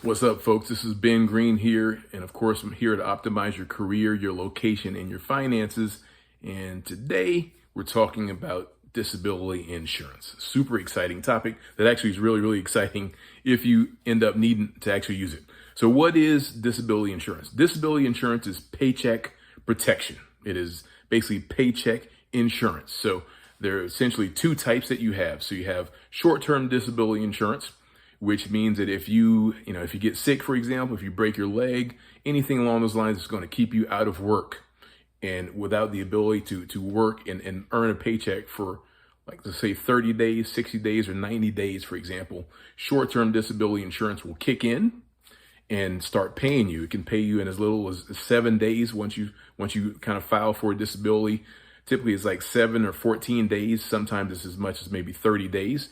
What's up, folks? This is Ben Green here. And of course, I'm here to optimize your career, your location, and your finances. And today we're talking about disability insurance. Super exciting topic that actually is really, really exciting if you end up needing to actually use it. So what is disability insurance? Disability insurance is paycheck protection. It is basically paycheck insurance. So there are essentially two types that you have. So you have short-term disability insurance, which means that if you get sick, for example, if you break your leg, anything along those lines is going to keep you out of work and without the ability to work and earn a paycheck for, like, let's say 30 days, 60 days, or 90 days, for example, short-term disability insurance will kick in and start paying you. It can pay you in as little as 7 days once you kind of file for a disability. Typically, it's like 7 or 14 days. Sometimes it's as much as maybe 30 days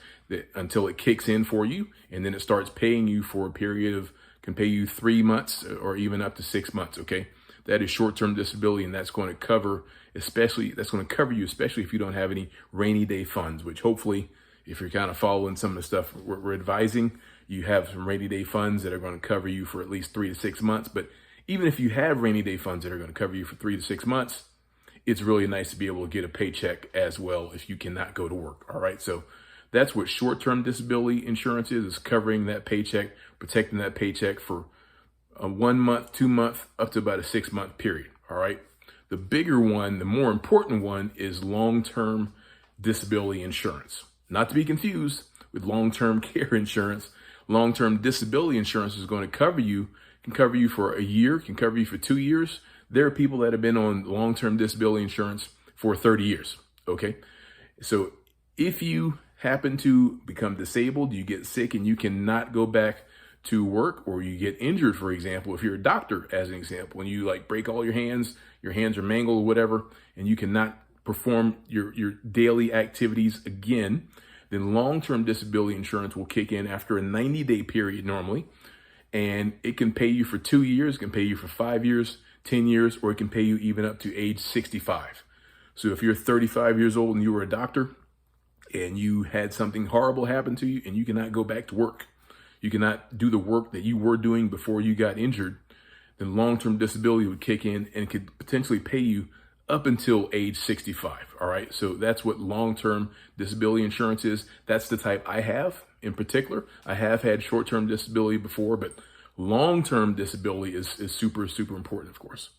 until it kicks in for you. And then it starts paying you for a period of, can pay you 3 months or even up to 6 months, okay? That is short-term disability, and that's going to cover you, especially if you don't have any rainy day funds, which hopefully, if you're kind of following some of the stuff we're advising, you have some rainy day funds that are going to cover you for at least 3 to 6 months. But even if you have rainy day funds that are going to cover you for 3 to 6 months, it's really nice to be able to get a paycheck as well if you cannot go to work. All right. So that's what short-term disability insurance is covering that paycheck, protecting that paycheck for a 1 month, 2 month, up to about a 6 month period. All right. The bigger one, the more important one, is long-term disability insurance. Not to be confused with long-term care insurance. Long-term disability insurance is going to can cover you for a year, can cover you for 2 years. There are people that have been on long-term disability insurance for 30 years, okay? So if you happen to become disabled, you get sick and you cannot go back to work, or you get injured, for example, if you're a doctor, as an example, and you break all your hands are mangled or whatever, and you cannot perform your daily activities again, then long-term disability insurance will kick in after a 90-day period normally, and it can pay you for 2 years, can pay you for 5 years, 10 years, or it can pay you even up to age 65. So if you're 35 years old and you were a doctor and you had something horrible happen to you and you cannot go back to work, you cannot do the work that you were doing before you got injured, then long-term disability would kick in and could potentially pay you up until age 65. All right. So that's what long-term disability insurance is. That's the type I have in particular. I have had short-term disability before, but long-term disability is super, super important, of course.